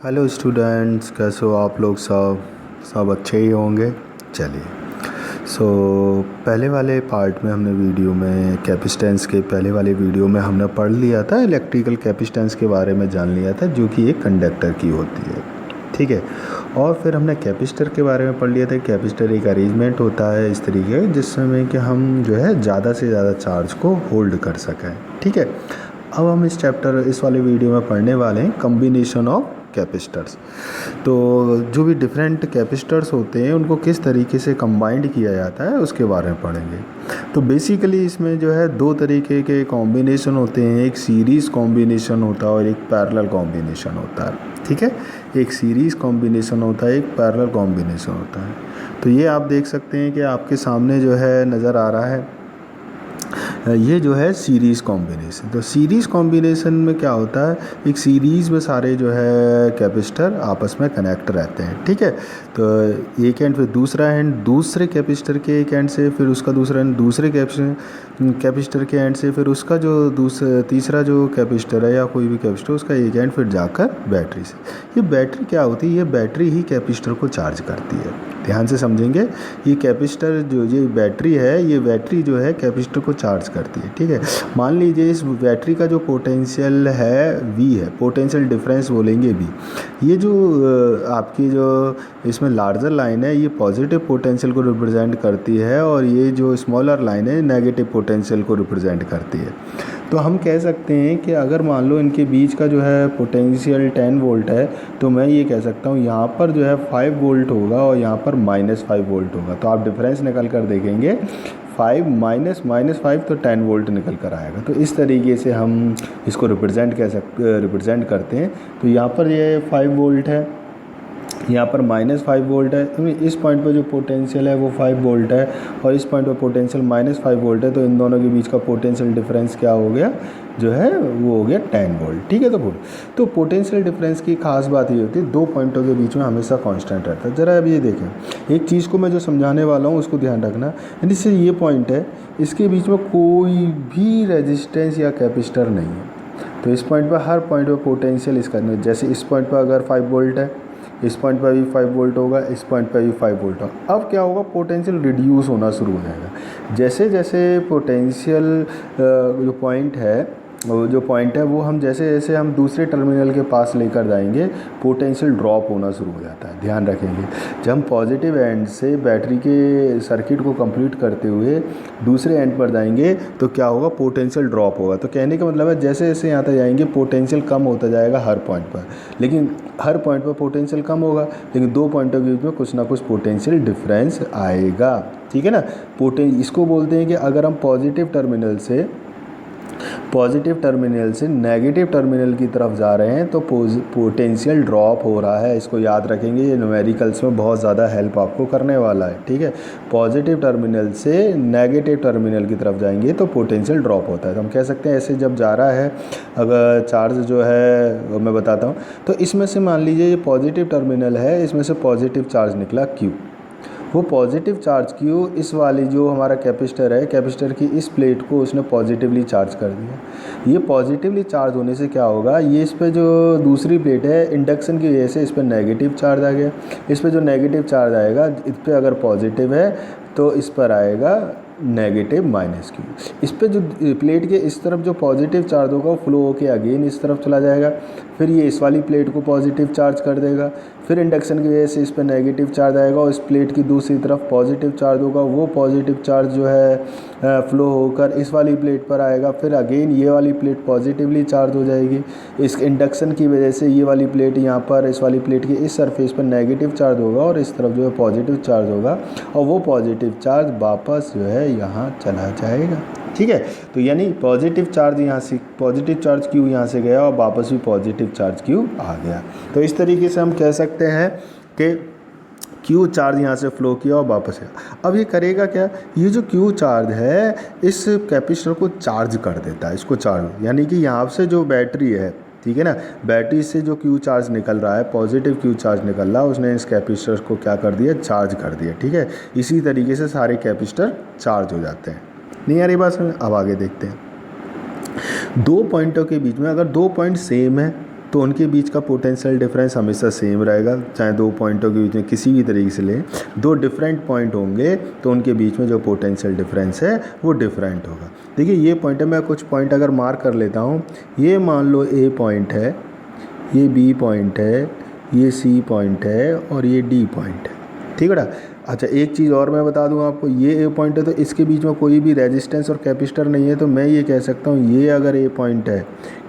Hello students, कैसे हो आप लोग? सब अच्छे ही होंगे। चलिए, पहले वाले पार्ट में हमने वीडियो में कैपेसिटेंस के पहले वाले वीडियो में हमने पढ़ लिया था, इलेक्ट्रिकल कैपेसिटेंस के बारे में जान लिया था, जो कि एक कंडक्टर की होती है। ठीक है। और फिर हमने कैपेसिटर के बारे में पढ़ लिया था। कैपेसिटर एक अरेंजमेंट होता है इस तरीके का जिसमें कि हम जो है ज़्यादा से ज़्यादा चार्ज को होल्ड कर सकें। ठीक है। अब हम इस वाले वीडियो में पढ़ने वाले हैं कम्बिनेशन ऑफ कैपेसिटर्स। तो जो भी डिफरेंट कैपेसिटर्स होते हैं उनको किस तरीके से कंबाइंड किया जाता है उसके बारे में पढ़ेंगे। तो बेसिकली इसमें जो है दो तरीके के कॉम्बिनेशन होते हैं, एक सीरीज़ कॉम्बिनेशन होता है और एक पैरेलल कॉम्बिनेशन होता है। ठीक है। एक सीरीज़ कॉम्बिनेशन होता है, एक पैरेलल कॉम्बिनेशन होता है। तो ये आप देख सकते हैं कि आपके सामने जो है नज़र आ रहा है, ये जो है सीरीज़ कॉम्बिनेशन। तो सीरीज़ कॉम्बिनेशन में क्या होता है, एक सीरीज़ में सारे जो है कैपेसिटर आपस में कनेक्ट रहते हैं। ठीक है। तो एक एंड फिर दूसरा एंड दूसरे कैपेसिटर के एक एंड से, फिर उसका दूसरा एंड दूसरे कैपेसिटर के एंड से, फिर उसका जो तीसरा जो कैपेसिटर है या कोई भी कैपेसिटर उसका एक एंड फिर जाकर बैटरी से। ये बैटरी क्या होती है? ये बैटरी ही कैपेसिटर को चार्ज करती है। ध्यान से समझेंगे, ये कैपेसिटर जो ये बैटरी है, ये बैटरी जो है कैपेसिटर को चार्ज करती है। ठीक है। मान लीजिए इस बैटरी का जो पोटेंशियल है V है, पोटेंशियल डिफरेंस बोलेंगे V। ये जो आपकी जो इसमें लार्जर लाइन है ये पॉजिटिव पोटेंशियल को रिप्रेजेंट करती है और ये जो स्मॉलर लाइन है नेगेटिव पोटेंशियल को रिप्रेजेंट करती है। तो हम कह सकते हैं कि अगर मान लो इनके बीच का जो है पोटेंशियल 10 वोल्ट है, तो मैं ये कह सकता हूँ यहाँ पर जो है 5 वोल्ट होगा और यहाँ पर -5 वोल्ट होगा। तो आप डिफरेंस निकल कर देखेंगे, 5 माइनस 5 तो 10 वोल्ट निकल कर आएगा। तो इस तरीके से हम इसको रिप्रेजेंट करते हैं। तो यहाँ पर ये 5 वोल्ट है, यहाँ पर -5 वोल्ट है। इस पॉइंट पर जो पोटेंशियल है वो 5 वोल्ट है और इस पॉइंट पर पोटेंशियल -5 वोल्ट है। तो इन दोनों के बीच का पोटेंशियल डिफरेंस क्या हो गया, जो है वो हो गया 10 वोल्ट। ठीक है। तो पोटेंशियल डिफरेंस की खास बात ये होती है, दो पॉइंटों के बीच में हमेशा कांस्टेंट रहता है। ज़रा अब ये देखें, एक चीज़ को मैं जो समझाने वाला हूँ उसको ध्यान रखना। यानी से ये पॉइंट है, इसके बीच में कोई भी रेजिस्टेंस या कैपेसिटर नहीं है। तो इस पॉइंट पर हर पॉइंट पर पोटेंशियल इसका, जैसे इस पॉइंट पर अगर 5 वोल्ट है, इस पॉइंट पर भी 5 वोल्ट होगा, इस पॉइंट पर भी 5 वोल्ट होगा। अब क्या होगा, पोटेंशियल रिड्यूस होना शुरू हो जाएगा। जैसे जैसे पोटेंशियल जो पॉइंट है वो हम जैसे जैसे हम दूसरे टर्मिनल के पास लेकर जाएंगे, पोटेंशियल ड्रॉप होना शुरू हो जाता है। ध्यान रखेंगे, जब हम पॉजिटिव एंड से बैटरी के सर्किट को कंप्लीट करते हुए दूसरे एंड पर जाएंगे तो क्या होगा, पोटेंशियल ड्रॉप होगा। तो कहने का मतलब है जैसे जैसे यहाँ तक जाएंगे पोटेंशियल कम होता जाएगा हर पॉइंट पर, लेकिन हर पॉइंट पर पोटेंशियल कम होगा, लेकिन दो पॉइंटों के बीच में कुछ ना कुछ पोटेंशियल डिफरेंस आएगा। ठीक है ना। इसको बोलते हैं कि अगर हम पॉजिटिव टर्मिनल से नेगेटिव टर्मिनल की तरफ जा रहे हैं तो पोटेंशियल ड्रॉप हो रहा है। इसको याद रखेंगे, ये न्यूमेरिकल्स में बहुत ज़्यादा हेल्प आपको करने वाला है। ठीक है। पॉजिटिव टर्मिनल से नेगेटिव टर्मिनल की तरफ जाएंगे तो पोटेंशियल ड्रॉप होता है। तो हम कह सकते हैं ऐसे जब जा रहा है अगर चार्ज जो है, मैं बताता हूँ। तो इसमें से मान लीजिए ये पॉजिटिव टर्मिनल है, इसमें से पॉजिटिव चार्ज निकला Q। वो पॉजिटिव चार्ज Q इस वाली जो हमारा कैपेसिटर है, कैपेसिटर की इस प्लेट को उसने पॉजिटिवली चार्ज कर दिया। ये पॉजिटिवली चार्ज होने से क्या होगा, ये इस पे जो दूसरी प्लेट है इंडक्शन की वजह से इस पर नेगेटिव चार्ज आ गया। इस पर जो नेगेटिव चार्ज आएगा, इस पर अगर पॉजिटिव है तो इस पर आएगा नेगेटिव -Q। इस पर जो प्लेट के इस तरफ जो पॉजिटिव चार्ज होगा वो फ्लो होके अगेन इस तरफ चला जाएगा, फिर ये इस वाली प्लेट को पॉजिटिव चार्ज कर देगा, फिर इंडक्शन की वजह से इस पर नेगेटिव चार्ज आएगा और इस प्लेट की दूसरी तरफ पॉजिटिव चार्ज होगा। वो पॉजिटिव चार्ज जो है फ्लो होकर इस वाली प्लेट पर आएगा, फिर अगेन ये वाली प्लेट पॉजिटिवली चार्ज हो जाएगी। इस इंडक्शन की वजह से ये वाली प्लेट यहाँ पर इस वाली प्लेट के इस सरफेस पर नेगेटिव चार्ज होगा और इस तरफ जो है पॉजिटिव चार्ज होगा और वो पॉजिटिव चार्ज वापस जो है यहाँ चला जाएगा। ठीक है। तो यानी पॉजिटिव चार्ज Q यहाँ से गया और वापस भी पॉजिटिव चार्ज Q आ गया। तो इस तरीके से हम कह सकते हैं कि Q चार्ज यहाँ से फ्लो किया और वापस आया। अब ये करेगा क्या, ये जो Q चार्ज है इस कैपेसिटर को चार्ज कर देता है, इसको चार्ज, यानी कि यहाँ से जो बैटरी है, ठीक है ना, बैटरी से जो Q चार्ज निकल रहा है, पॉजिटिव Q चार्ज निकल रहा है, उसने इस कैपेसिटर को क्या कर दिया, चार्ज कर दिया। ठीक है। इसी तरीके से सारे कैपेसिटर चार्ज हो जाते हैं। नहीं आ रही बात समझ? अब आगे देखते हैं। दो पॉइंटों के बीच में अगर दो पॉइंट सेम है, तो उनके बीच का पोटेंशियल डिफरेंस हमेशा सेम रहेगा, चाहे दो पॉइंटों के बीच में किसी भी तरीके से लें, दो डिफरेंट पॉइंट होंगे तो उनके बीच में जो पोटेंशियल डिफरेंस है वो डिफरेंट होगा। देखिए ये पॉइंट है, मैं कुछ पॉइंट अगर मार्क कर लेता हूँ, ये मान लो ए पॉइंट है, ये बी पॉइंट है, ये सी पॉइंट है और ये डी पॉइंट है, ठीक है ना। अच्छा एक चीज़ और मैं बता दूं आपको, ये ए पॉइंट है तो इसके बीच में कोई भी रेजिस्टेंस और कैपेसिटर नहीं है, तो मैं ये कह सकता हूँ ये अगर ए पॉइंट है,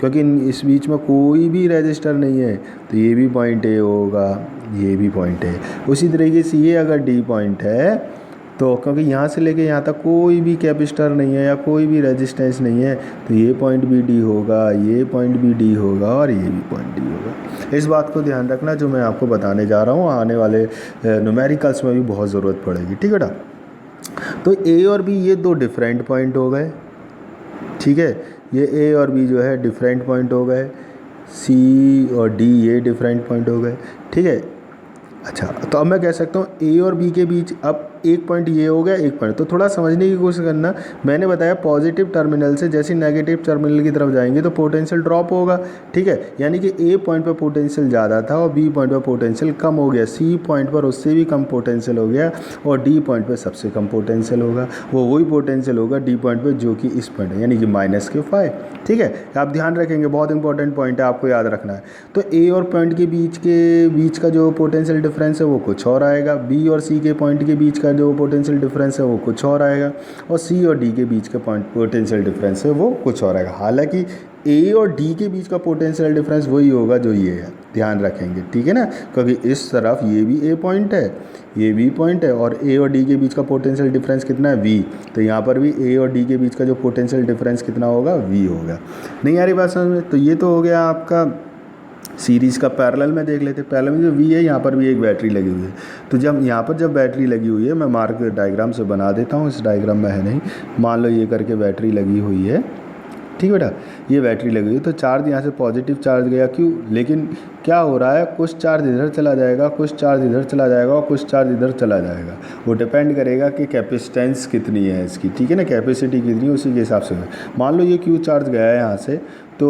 क्योंकि इस बीच में कोई भी रेजिस्टर नहीं है तो ये भी पॉइंट ए होगा, ये भी पॉइंट है। उसी तरीके से ये अगर डी पॉइंट है तो क्योंकि यहाँ से लेके यहाँ तक कोई भी कैपेसिटर नहीं है या कोई भी रेजिस्टेंस नहीं है, तो ये पॉइंट भी डी होगा, ये पॉइंट भी डी होगा और ये भी पॉइंट डी होगा। इस बात को ध्यान रखना, जो मैं आपको बताने जा रहा हूँ आने वाले न्यूमेरिकल्स में भी बहुत ज़रूरत पड़ेगी, ठीक है ना। तो ए और बी ये दो डिफरेंट पॉइंट हो गए, ठीक है, ये ए और बी जो है डिफरेंट पॉइंट हो गए, सी और डी ये डिफरेंट पॉइंट हो गए, ठीक है। अच्छा तो अब मैं कह सकता हूँ ए और बी के बीच अब एक पॉइंट ये हो गया, एक पॉइंट, तो थोड़ा समझने की कोशिश करना। मैंने बताया पॉजिटिव टर्मिनल से जैसे नेगेटिव टर्मिनल की तरफ जाएंगे तो पोटेंशियल ड्रॉप होगा, ठीक है, यानी कि ए पॉइंट पर पोटेंशियल ज़्यादा था और बी पॉइंट पर पोटेंशियल कम हो गया, सी पॉइंट पर उससे भी कम पोटेंशियल हो गया और डी पॉइंट पर सबसे कम पोटेंशियल होगा, वो वही पोटेंशियल होगा डी पॉइंट पर जो कि इस पॉइंट है, यानी कि -Q5, ठीक है। आप ध्यान रखेंगे, बहुत इंपॉर्टेंट पॉइंट है, आपको याद रखना है। तो ए और पॉइंट के बीच का जो पोटेंशियल डिफरेंस है वो कुछ और आएगा, बी और सी के पॉइंट के बीच का जो पोटेंशियल डिफरेंस है वो कुछ और आएगा और सी और डी के बीच का पोटेंशियल डिफरेंस है वो कुछ और आएगा। हालांकि ए और डी के बीच का पोटेंशियल डिफरेंस वही होगा जो ये है, ध्यान रखेंगे, ठीक है ना, क्योंकि इस तरफ ये भी ए पॉइंट है, ये बी पॉइंट है और ए और डी के बीच का पोटेंशियल डिफरेंस कितना है वी, तो यहाँ पर भी ए और डी के बीच का जो पोटेंशियल डिफरेंस कितना होगा, वी होगा। नहीं आ रही बात समझ में? तो ये तो हो गया आपका सीरीज़ का। पैरेलल में देख लेते हैं, पैरेलल में जो वी है यहाँ पर भी एक बैटरी लगी हुई है, तो जब यहाँ पर जब बैटरी लगी हुई है, मैं मार्क डायग्राम से बना देता हूँ, इस डायग्राम में है नहीं, मान लो ये करके बैटरी लगी हुई है, ठीक है बेटा, ये बैटरी लगी हुई है, तो चार्ज यहाँ से पॉजिटिव चार्ज गया, क्यों, लेकिन क्या हो रहा है, कुछ चार्ज इधर चला जाएगा, कुछ चार्ज इधर चला जाएगा और कुछ चार्ज इधर चला जाएगा, वो डिपेंड करेगा कि कैपेसिटेंस कितनी है इसकी, ठीक है ना, कैपेसिटी कितनी है उसी के हिसाब से। मान लो ये क्यू चार्ज गया है यहाँ से, तो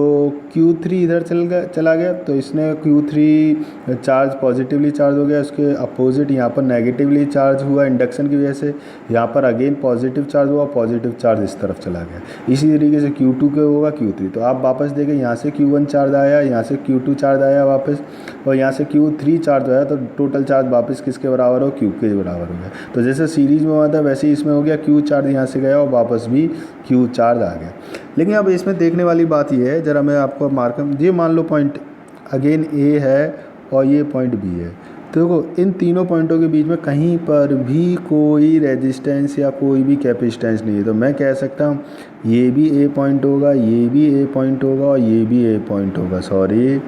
Q3 इधर चला गया, तो इसने Q3 चार्ज पॉजिटिवली चार्ज हो गया, उसके अपोजिट यहाँ पर नेगेटिवली चार्ज हुआ इंडक्शन की वजह से, यहाँ पर अगेन पॉजिटिव चार्ज हुआ, पॉजिटिव चार्ज इस तरफ चला गया। इसी तरीके से Q2 के होगा Q3, तो आप वापस देखें, यहाँ से Q1 चार्ज आया, यहाँ से Q2 चार्ज आया वापस, और यहाँ से Q3 चार्ज आया, तो टोटल चार्ज वापस किसके बराबर हो, Q के बराबर हो गया। तो जैसे सीरीज़ में हुआ था वैसे ही इसमें हो गया, Q चार्ज यहाँ से गया और वापस भी Q चार्ज आ गया। लेकिन अब इसमें देखने वाली बात ये है, ज़रा मैं आपको मार्क, ये मान लो पॉइंट अगेन ए है और ये पॉइंट बी है, तो देखो इन तीनों पॉइंटों के बीच में कहीं पर भी कोई रेजिस्टेंस या कोई भी कैपेसिटेंस नहीं है, तो मैं कह सकता हूँ ये भी ए पॉइंट होगा, ये भी ए पॉइंट होगा और ये भी ए पॉइंट होगा, सॉरी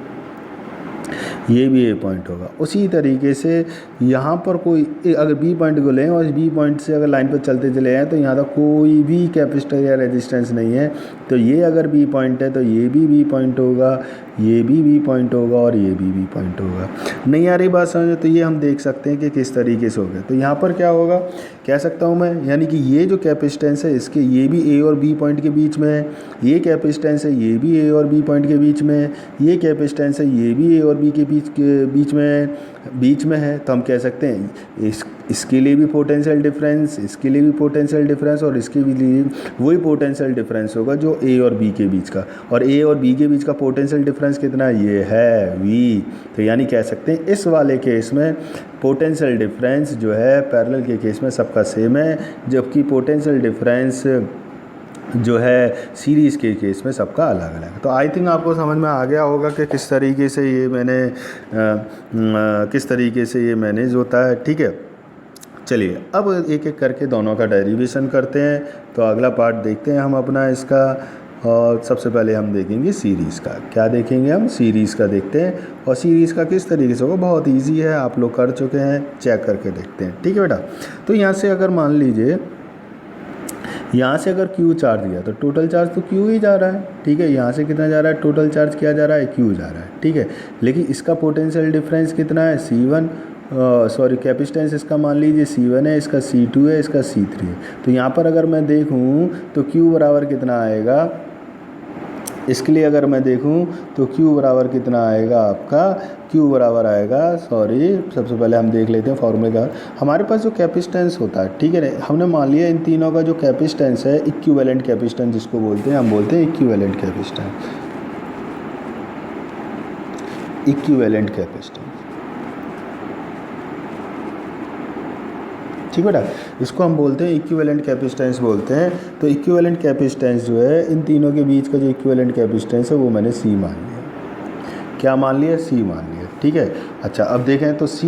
ये भी ए पॉइंट होगा। उसी तरीके से यहाँ पर कोई अगर बी पॉइंट को लें और इस बी पॉइंट से अगर लाइन पर चलते चले आएँ तो यहाँ तक कोई भी कैपेसिटर या रेजिस्टेंस नहीं है, तो ये अगर बी पॉइंट है तो ये भी बी पॉइंट होगा, ये भी बी पॉइंट होगा और ये भी बी पॉइंट होगा। नहीं आ रही बात समझ में? तो ये हम देख सकते हैं कि किस तरीके से हो गया। तो यहाँ पर क्या होगा, कह सकता हूँ मैं, यानी कि ये जो कैपेसिटेंस है इसके ये भी ए और बी पॉइंट के बीच में है, ये कैपेसिटेंस है ये भी ए और बी पॉइंट के बीच में है, ये कैपेसिटेंस है ये भी ए और बी के बीच में है, तो हम कह सकते हैं इसके लिए भी पोटेंशियल डिफरेंस, इसके लिए भी पोटेंशियल डिफरेंस और इसके लिए वही पोटेंशियल डिफरेंस होगा जो ए और बी के बीच का, और ए और बी के बीच का पोटेंशियल डिफरेंस कितना, ये है वी। तो यानी कह सकते हैं इस वाले केस में पोटेंशियल डिफरेंस जो है पैरेलल के केस में सबका सेम है, जबकि पोटेंशियल डिफरेंस जो है सीरीज़ के केस में सबका अलग अलग है। तो आई थिंक आपको समझ में आ गया होगा कि किस तरीके से ये मैनेज होता है, ठीक है। चलिए अब एक एक करके दोनों का डेरिवेशन करते हैं। तो अगला पार्ट देखते हैं हम अपना इसका, और सबसे पहले हम देखेंगे सीरीज़ का। क्या देखेंगे हम, सीरीज़ का देखते हैं, और सीरीज़ का किस तरीके से होगा, बहुत इजी है, आप लोग कर चुके हैं, चेक करके देखते हैं, ठीक है बेटा। तो यहाँ से अगर मान लीजिए यहाँ से अगर Q चार्ज दिया तो टोटल चार्ज तो Q ही जा रहा है, ठीक है। यहाँ से कितना जा रहा है, टोटल चार्ज क्या जा रहा है, Q जा रहा है, ठीक है। लेकिन इसका पोटेंशियल डिफरेंस कितना है, C1, कैपेसिटेंस इसका मान लीजिए C1 है, इसका C2 है, इसका C3 है। तो यहाँ पर अगर मैं देखूँ तो Q बराबर कितना आएगा, इसके लिए अगर मैं देखूं तो Q बराबर कितना आएगा आपका, Q बराबर आएगा, सॉरी सबसे पहले हम देख लेते हैं फॉर्मूले का। हमारे पास जो कैपेसिटेंस होता है, ठीक है ना, हमने मान लिया इन तीनों का जो कैपेसिटेंस है इक्विवेलेंट कैपेसिटेंस जिसको बोलते हैं, हम बोलते हैं इक्विवेलेंट कैपेसिटेंस, इक्विवेलेंट कैपेसिटेंस, ठीक है बेटा, इसको हम बोलते हैं इक्विवेलेंट कैपेसिटेंस बोलते हैं। तो इक्विवेलेंट कैपेसिटेंस जो है इन तीनों के बीच का जो इक्विवेलेंट कैपेसिटेंस है वो मैंने C मान लिया। क्या मान लिया? C मान लिया, ठीक है। अच्छा अब देखें तो C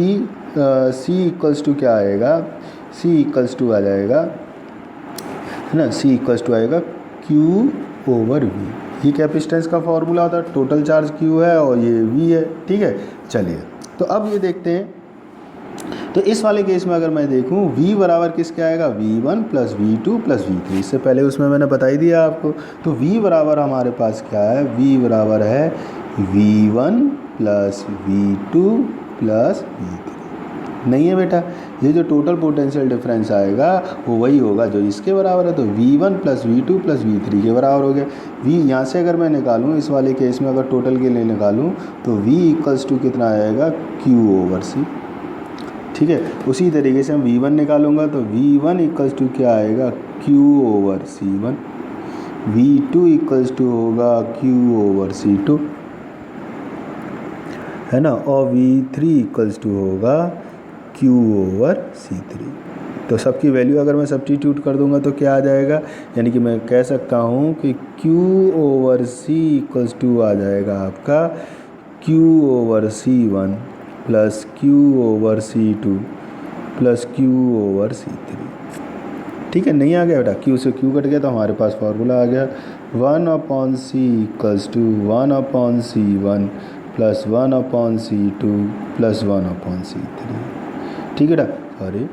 इक्वल्स टू क्या आएगा, C इक्वल्स टू आ जाएगा, है ना, C इक्वल्स टू आएगा Q/V। ये कैपेसिटेंस का फॉर्मूला होता है, टोटल चार्ज Q है और ये V है, ठीक है। चलिए तो अब ये देखते हैं, तो इस वाले केस में अगर मैं देखूं V बराबर किसके आएगा, V1 plus V2 plus V3। इससे पहले उसमें मैंने बता ही दिया आपको। तो V बराबर हमारे पास क्या है, V बराबर है V1 plus V2 plus V3। नहीं है बेटा, ये जो टोटल पोटेंशियल डिफरेंस आएगा वो वही होगा जो इसके बराबर है। तो V1 plus V2 plus V3 के बराबर हो गया। V यहाँ से अगर मैं निकालूँ, इस वाले केस में अगर टोटल के लिए निकालूँ तो V इक्वल्स टू कितना आएगा, Q/C, ठीक है। उसी तरीके से हम V1 निकालूंगा तो V1 इक्वल्स टू क्या आएगा, Q/C1। V2 इक्वल्स टू होगा Q/C2, है ना, और V3 इक्वल्स टू होगा Q/C3। तो सबकी वैल्यू अगर मैं सब्स्टिट्यूट कर दूंगा तो क्या आ जाएगा, यानी कि मैं कह सकता हूँ कि Q/C इक्वल्स टू आ जाएगा आपका Q/C1 plus Q/C2 plus Q/C3, ठीक है। नहीं आ गया बेटा, Q से Q कट गया तो हमारे पास फार्मूला आ गया 1/C equals to 1/C1 plus 1/C2 plus 1/C3, ठीक है बेटा, सॉरी,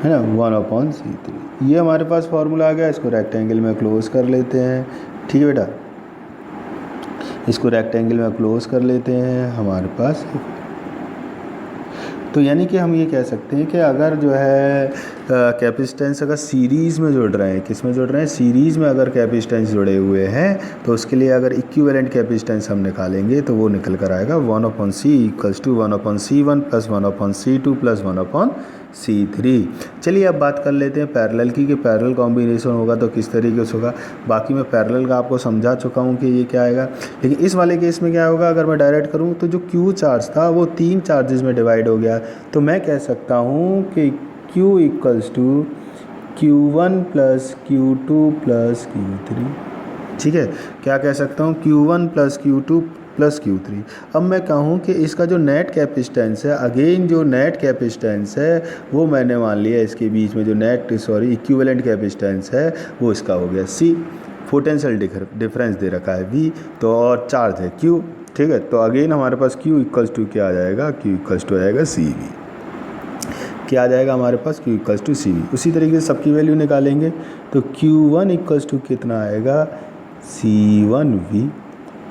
है ना, 1/C3। ये हमारे पास फार्मूला आ गया। इसको रेक्टेंगल में क्लोज कर लेते हैं, ठीक है बेटा, इसको रेक्टेंगल में क्लोज कर लेते हैं हमारे पास। तो यानी कि हम ये कह सकते हैं कि अगर जो है कैपेसिटेंस अगर सीरीज़ में जुड़ रहे हैं, किस में जुड़ रहे हैं, सीरीज़ में अगर कैपेसिटेंस जुड़े हुए हैं तो उसके लिए अगर इक्विवेलेंट कैपेसिटेंस हम निकालेंगे तो वो निकल कर आएगा 1/C equals to 1/C1 plus 1/C2 plus 1/C3। चलिए अब बात कर लेते हैं पैरेलल की, कि पैरेलल कॉम्बिनेशन होगा तो किस तरीके से होगा। बाकी मैं पैरेलल का आपको समझा चुका हूँ कि ये क्या आएगा, लेकिन इस वाले केस में क्या होगा, अगर मैं डायरेक्ट करूँ तो जो Q चार्ज था वो 3 चार्जेस में डिवाइड हो गया। तो मैं कह सकता हूँ कि Q equals to Q1 plus Q2 plus Q3, ठीक है। क्या कह सकता हूँ, Q1 plus Q2 plus Q3। अब मैं कहूँ कि इसका जो नेट कैपेसिटेंस है, अगेन जो नेट कैपेसिटेंस है वो मैंने मान लिया इसके बीच में जो इक्विवेलेंट कैपेसिटेंस है वो इसका हो गया C। पोटेंशियल डिफरेंस दे रखा है V, तो और चार्ज है Q, ठीक है। तो अगेन हमारे पास Q इक्वल्स टू क्या आ जाएगा, Q इक्वल्स टू आएगा CV। क्या आ जाएगा हमारे पास, Q इक्वल्स टू CV। उसी तरीके से सबकी वैल्यू निकालेंगे तो Q1 इक्वल्स टू कितना आएगा, C1V।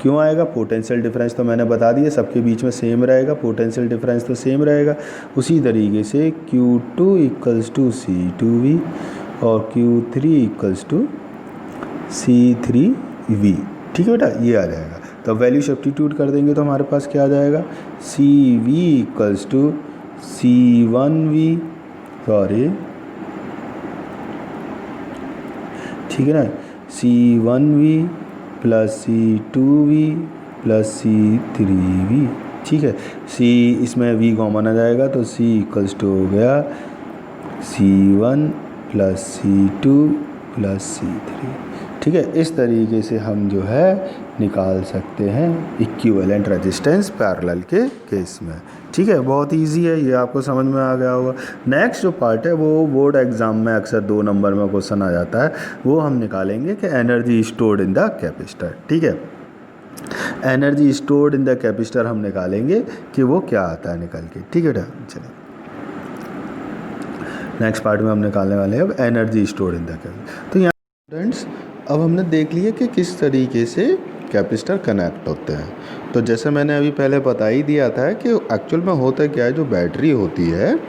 क्यों आएगा, पोटेंशियल डिफरेंस तो मैंने बता दिया सबके बीच में सेम रहेगा, पोटेंशियल डिफरेंस तो सेम रहेगा। उसी तरीके से Q2 इक्वल्स टू C2V और Q3 इक्वल्स टू C3V, ठीक है बेटा, ये आ जाएगा। तो वैल्यू सब्स्टिट्यूट कर देंगे तो हमारे पास क्या आ जाएगा, CV equals to C1V, sorry, ठीक है ना, C1V plus C2V plus C3V, ठीक है। C इसमें V कॉमन आ जाएगा तो C इक्वल्स टू हो गया C1 plus C2 plus C3, ठीक है। इस तरीके से हम जो है निकाल सकते हैं इक्विवेलेंट रेजिस्टेंस पैरेलल के केस में, ठीक है। बहुत इजी है, ये आपको समझ में आ गया होगा। नेक्स्ट जो पार्ट है वो बोर्ड एग्जाम में अक्सर 2 नंबर में क्वेश्चन आ जाता है, वो हम निकालेंगे कि energy stored in the capacitor, ठीक है। Energy stored in the capacitor हम निकालेंगे कि वो क्या आता है निकल के, ठीक है बेटा। चलिए नेक्स्ट पार्ट में हम निकालने वाले हैं अब energy stored in the capacitor. तो यहाँ स्टूडेंट्स अब हमने देख लिया कि किस तरीके से कैपेसिटर कनेक्ट होते हैं। तो जैसे मैंने अभी पहले बता ही दिया था कि एक्चुअल में होता क्या है, जो बैटरी होती है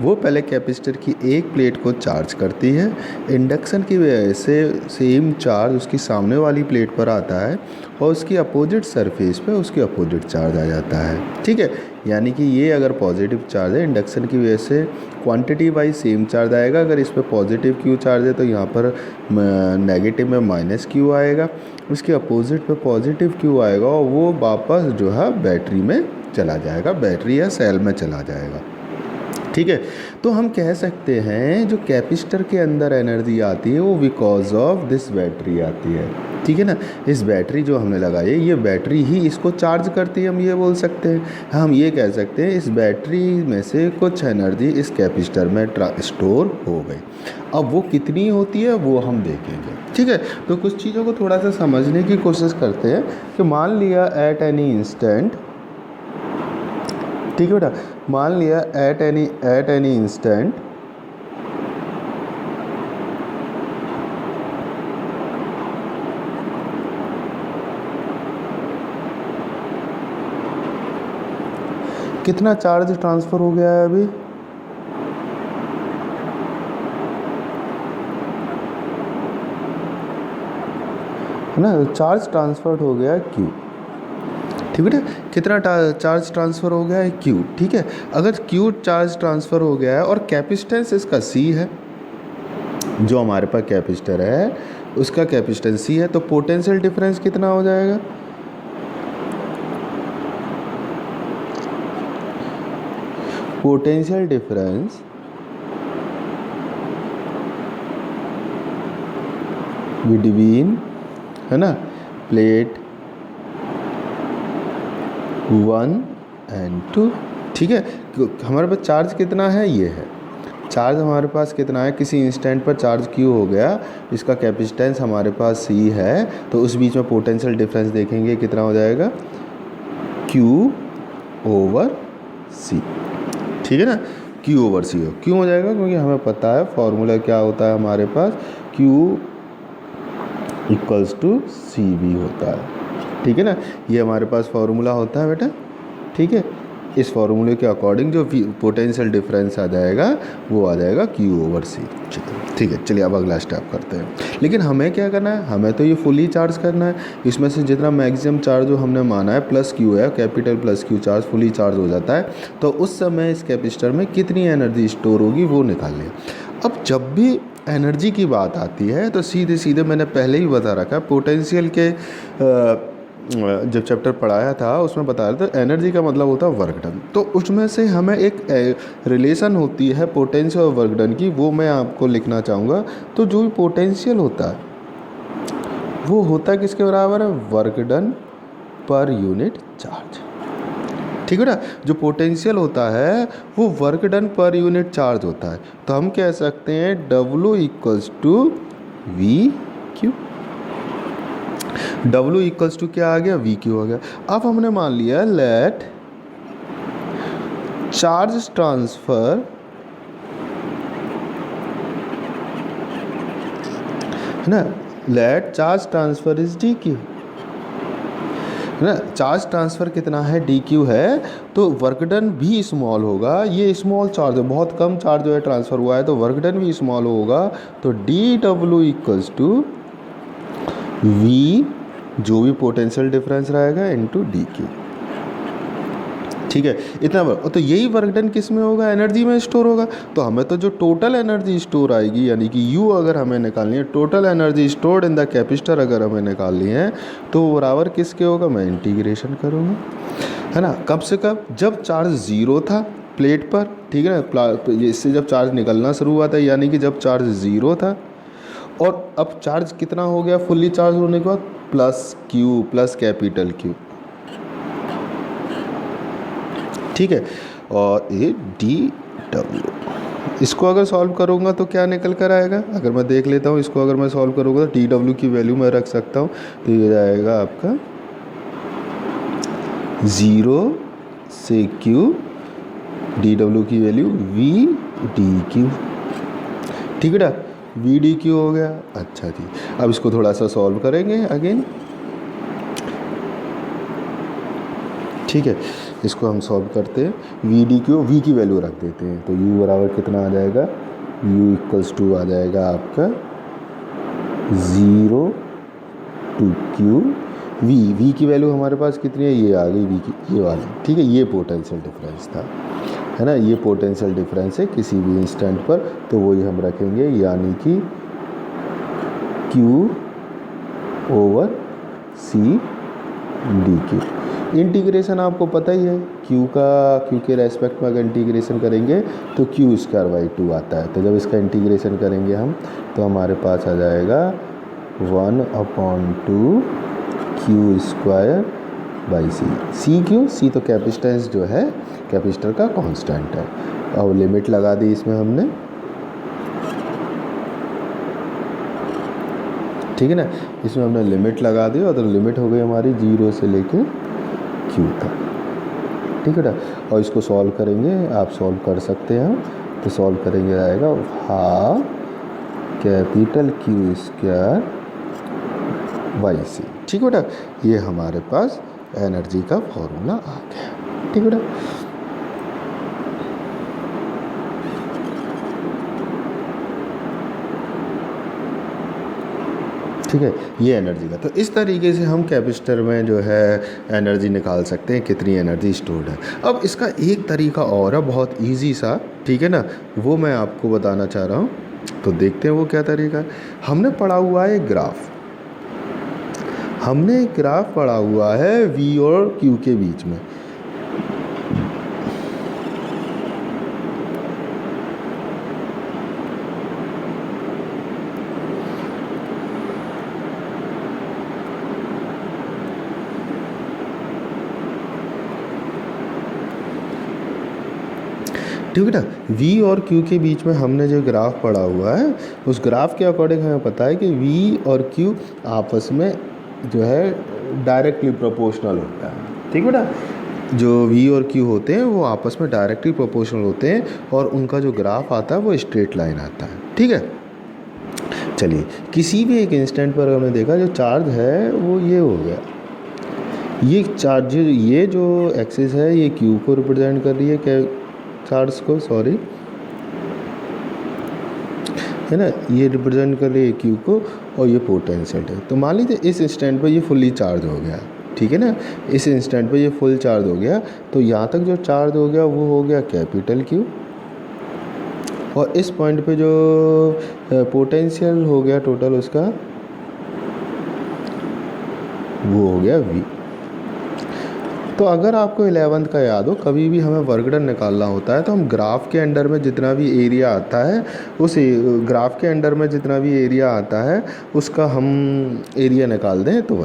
वो पहले कैपेसिटर की एक प्लेट को चार्ज करती है, इंडक्शन की वजह से सेम चार्ज उसकी सामने वाली प्लेट पर आता है और उसकी अपोजिट सरफेस पे उसकी अपोजिट चार्ज आ जाता है। ठीक है, यानी कि ये अगर पॉजिटिव चार्ज है, इंडक्शन की वजह से क्वांटिटी वाइज सेम चार्ज आएगा। अगर इस पर पॉजिटिव क्यू चार्ज है तो यहाँ पर नेगेटिव में माइनस क्यू आएगा, उसके अपोजिट पे पॉजिटिव क्यू आएगा और वो वापस जो है बैटरी में चला जाएगा, बैटरी या सेल में चला जाएगा। ठीक है, तो हम कह सकते हैं जो कैपेसिटर के अंदर एनर्जी आती है वो बिकॉज ऑफ दिस बैटरी आती है। ठीक है ना, इस बैटरी जो हमने लगाई है ये बैटरी ही इसको चार्ज करती है, हम ये बोल सकते हैं। हम ये कह सकते हैं इस बैटरी में से कुछ एनर्जी इस कैपेसिटर में स्टोर हो गई। अब वो कितनी होती है वो हम देखेंगे। ठीक है, तो कुछ चीज़ों को थोड़ा सा समझने की कोशिश करते हैं कि मान लिया एट एनी इंस्टेंट, ठीक है बेटा, मान लिया एट एनी इंस्टेंट कितना चार्ज ट्रांसफ़र हो गया है अभी, है ना, चार्ज ट्रांसफर हो गया क्यू। ठीक है, कितना चार्ज ट्रांसफ़र हो गया है क्यू। ठीक है, अगर क्यू चार्ज ट्रांसफ़र हो गया है और कैपेसिटेंस इसका सी है, जो हमारे पास कैपेसिटर है उसका कैपेसिटेंस सी है, तो पोटेंशियल डिफरेंस कितना हो जाएगा, पोटेंशियल डिफरेंस बिटवीन, है ना, प्लेट 1 एंड 2। ठीक है, हमारे पास चार्ज कितना है, ये है चार्ज हमारे पास कितना है, किसी इंस्टेंट पर चार्ज क्यू हो गया, इसका कैपेसिटेंस हमारे पास सी है, तो उस बीच में पोटेंशियल डिफरेंस देखेंगे कितना हो जाएगा, क्यू ओवर सी। ठीक है ना, क्यू ओवर सी क्यों हो जाएगा, क्योंकि हमें पता है फॉर्मूला क्या होता है हमारे पास, Q equals to C B होता है। ठीक है ना, ये हमारे पास फॉर्मूला होता है बेटा। ठीक है, इस फॉर्मूले के अकॉर्डिंग जो पोटेंशियल डिफरेंस आ जाएगा वो आ जाएगा क्यू ओवर सी। ठीक है, चलिए अब अगला स्टेप करते हैं। लेकिन हमें क्या करना है, हमें तो ये फुली चार्ज करना है, इसमें से जितना मैक्सिमम चार्ज जो हमने माना है प्लस क्यू है, capital plus Q charge fully charge हो जाता है, तो उस समय इस कैपेसिटर में कितनी एनर्जी स्टोर होगी वो निकालनी है। अब जब भी एनर्जी की बात आती है तो सीधे सीधे मैंने पहले ही बता रखा है, पोटेंशियल के जब चैप्टर पढ़ाया था उसमें बताया था एनर्जी का मतलब होता है वर्क डन, तो उसमें से हमें एक रिलेशन होती है पोटेंशियल और वर्क डन की, वो मैं आपको लिखना चाहूँगा। तो जो भी पोटेंशियल होता है वो होता है किसके बराबर है, वर्क डन पर यूनिट चार्ज। ठीक है ना, जो पोटेंशियल होता है वो वर्क डन पर यूनिट चार्ज होता है, तो हम कह सकते हैं W equals to V Q. W equals to क्या आ गया, वी क्यू आ गया। अब हमने मान लिया लेट चार्ज ट्रांसफर, है ना, let charge transfer is D Q, है ना, चार्ज ट्रांसफ़र कितना है, डी क्यू है, तो वर्क डन भी स्मॉल होगा। ये स्मॉल चार्ज है, बहुत कम चार्ज जो है ट्रांसफ़र हुआ है, तो वर्क डन भी स्मॉल होगा, तो D W equals to V, जो भी पोटेंशियल डिफरेंस रहेगा, इनटू डी क्यू। ठीक है, इतना वर्क, तो यही वर्क डन किस में होगा, एनर्जी में स्टोर होगा। तो हमें तो जो टोटल एनर्जी स्टोर आएगी, यानी कि यू अगर हमें निकालनी है, total energy stored in the capacitor अगर हमें निकालनी है, तो बराबर किसके होगा, मैं इंटीग्रेशन करूँगा, है ना, कब से कब, जब चार्ज ज़ीरो था प्लेट पर। ठीक है ना, इससे जब चार्ज निकलना शुरू हुआ था, यानी कि जब चार्ज ज़ीरो था, और अब चार्ज कितना हो गया फुल्ली चार्ज होने के बाद, plus Q plus capital Q. ठीक है, और ये डी डब्ल्यू, इसको अगर सॉल्व करूँगा तो क्या निकल कर आएगा, अगर मैं देख लेता हूँ इसको, अगर मैं सॉल्व करूँगा तो डी डब्ल्यू की वैल्यू मैं रख सकता हूँ, तो ये जाएगा आपका 0 से क्यू, डी डब्ल्यू की वैल्यू वी डी क्यू। ठीक है ना, वी डी क्यू हो गया। अच्छा जी, अब इसको थोड़ा सा सॉल्व करेंगे अगेन। ठीक है, इसको हम सॉल्व करते हैं, वी डी क्यू, वी की वैल्यू रख देते हैं, तो u बराबर कितना आ जाएगा, u इक्वल्स टू आ जाएगा आपका 0 to q वी की वैल्यू हमारे पास कितनी है, ये आ गई वी की, ये वाली, ठीक है। ये पोटेंशियल डिफरेंस था, है ना, ये पोटेंशियल डिफरेंस है किसी भी इंस्टेंट पर, तो वही हम रखेंगे, यानी कि Q over C D Q. Integration आपको पता ही है, Q के रेस्पेक्ट में अगर इंटीग्रेशन करेंगे तो Q²/2 आता है। तो जब इसका इंटीग्रेशन करेंगे हम, तो हमारे पास आ जाएगा 1/2 Q²/C। C क्यों? C तो कैपेसिटेंस जो है, कैपेसिटर का कांस्टेंट है। अब लिमिट लगा दी इसमें हमने, ठीक है ना, इसमें हमने लिमिट लगा दी और तो लिमिट हो गई हमारी 0 से लेके Q तक, ठीक है ना। और इसको सॉल्व करेंगे, आप सॉल्व कर सकते हैं, तो सॉल्व करेंगे आएगा हाफ Q²/C, ठीक है बेटा। ये हमारे पास एनर्जी का फॉर्मूला आ गया, ठीक है बेटा। ठीक है, ये एनर्जी का। तो इस तरीके से हम कैपेसिटर में जो है एनर्जी निकाल सकते हैं, कितनी एनर्जी स्टोर्ड है। अब इसका एक तरीका और है, बहुत इजी सा, ठीक है ना, वो मैं आपको बताना चाह रहा हूँ। तो देखते हैं वो क्या तरीका है। हमने पढ़ा हुआ है ग्राफ, हमने एक ग्राफ पढ़ा हुआ है V और Q के बीच में। ठीक है ना, V और Q के बीच में हमने जो ग्राफ पढ़ा हुआ है, उस ग्राफ के अकॉर्डिंग हमें पता है कि V और Q आपस में जो है डायरेक्टली प्रोपोर्शनल होता है, ठीक है ना। जो V और Q होते हैं वो आपस में डायरेक्टली प्रोपोर्शनल होते हैं और उनका जो ग्राफ आता है वो स्ट्रेट लाइन आता है, ठीक है। चलिए, किसी भी एक इंस्टेंट पर हमने देखा जो चार्ज है वो ये हो गया, ये चार्ज, ये जो एक्सिस है ये Q को रिप्रेजेंट कर रही है, क्या चार्ज को, सॉरी, है ना, ये रिप्रेजेंट कर रही है Q को और ये पोटेंशियल है। तो मान लीजिए इस इंस्टेंट पर ये फुल्ली चार्ज हो गया, ठीक है ना, इस इंस्टेंट पर ये फुल चार्ज हो गया, तो यहाँ तक जो चार्ज हो गया वो हो गया कैपिटल Q, और इस पॉइंट पे जो पोटेंशियल हो गया टोटल उसका वो हो गया V। तो अगर आपको 11th का याद हो, कभी भी हमें वर्क डन निकालना होता है तो हम ग्राफ के अंडर में जितना भी एरिया आता है, उस ग्राफ के अंडर में जितना भी एरिया आता है उसका हम एरिया निकाल दें तो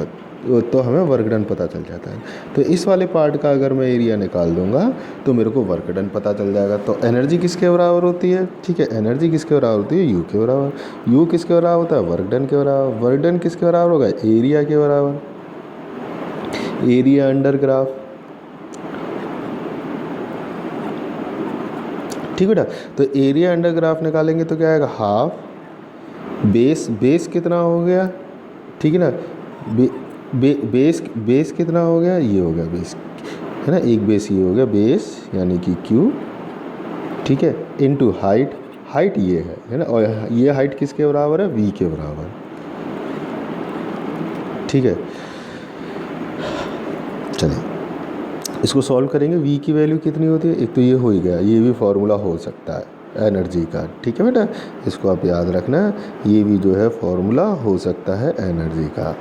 हमें वर्क डन पता चल जाता है। तो इस वाले पार्ट का अगर मैं एरिया निकाल दूंगा तो मेरे को वर्क डन पता चल जाएगा। तो एनर्जी किसके बराबर होती है, ठीक है, एनर्जी किसके बराबर होती है, U के बराबर। U किसके बराबर होता है, वर्क डन के बराबर। वर्क डन किसके बराबर होगा, एरिया के बराबर, एरिया अंडर ग्राफ, ठीक बेटा। तो एरिया अंडर ग्राफ निकालेंगे तो क्या आएगा, हाफ बेस कितना हो गया, ठीक है ना, बेस कितना हो गया, ये हो गया बेस, है ना, एक बेस ये हो गया बेस यानी कि Q, ठीक है, इनटू हाइट ये है ना, और ये हाइट किसके बराबर है, V के बराबर, ठीक है। चलिए इसको सॉल्व करेंगे। V की वैल्यू कितनी होती है, एक तो ये हो ही गया, ये भी फॉर्मूला हो सकता है एनर्जी का, ठीक है बेटा, इसको आप याद रखना, ये भी जो है फॉर्मूला हो सकता है एनर्जी का।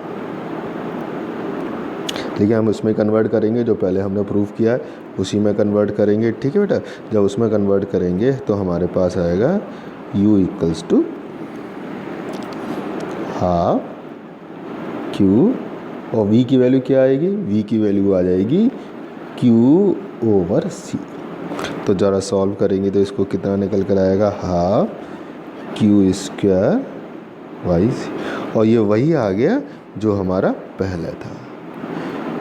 ठीक है, हम उसमें कन्वर्ट करेंगे, जो पहले हमने प्रूफ किया है उसी में कन्वर्ट करेंगे, ठीक है बेटा। जब उसमें कन्वर्ट करेंगे तो हमारे पास आएगा U = हाफ Q, और V की वैल्यू क्या आएगी, V की वैल्यू आ जाएगी Q/C। तो ज़रा सॉल्व करेंगे तो इसको कितना निकल कर आएगा, हाफ Q²/C, और ये वही आ गया जो हमारा पहले था,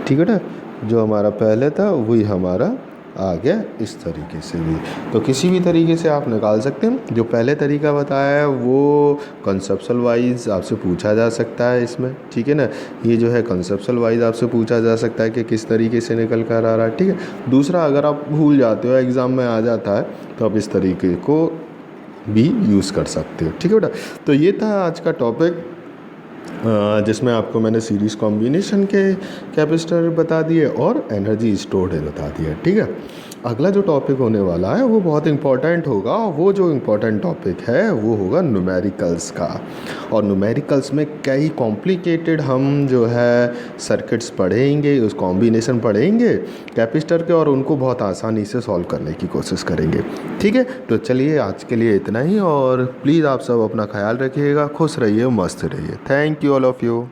ठीक है ना, जो हमारा पहले था वही हमारा आ गया इस तरीके से भी। तो किसी भी तरीके से आप निकाल सकते हैं। जो पहले तरीका बताया है वो कंसेप्चुअल वाइज आपसे पूछा जा सकता है इसमें, ठीक है ना, ये जो है कंसेप्चुअल वाइज आपसे पूछा जा सकता है कि किस तरीके से निकल कर आ रहा है, ठीक है। दूसरा, अगर आप भूल जाते हो, एग्ज़ाम में आ जाता है, तो आप इस तरीके को भी यूज़ कर सकते हो, ठीक है बेटा। तो ये था आज का टॉपिक, जिसमें आपको मैंने सीरीज़ कॉम्बिनेशन के कैपेसिटर बता दिए और एनर्जी स्टोरेज बता दिया। ठीक है, अगला जो टॉपिक होने वाला है वो बहुत इंपॉर्टेंट होगा, और वो जो इम्पोर्टेंट टॉपिक है वो होगा न्यूमेरिकल्स का। और न्यूमेरिकल्स में कई कॉम्प्लिकेटेड हम जो है सर्किट्स पढ़ेंगे, उस कॉम्बिनेशन पढ़ेंगे कैपेसिटर के, और उनको बहुत आसानी से सॉल्व करने की कोशिश करेंगे। ठीक है, तो चलिए आज के लिए इतना ही, और प्लीज़ आप सब अपना ख्याल रखिएगा, खुश रहिए, मस्त रहिए। Thank you all of you.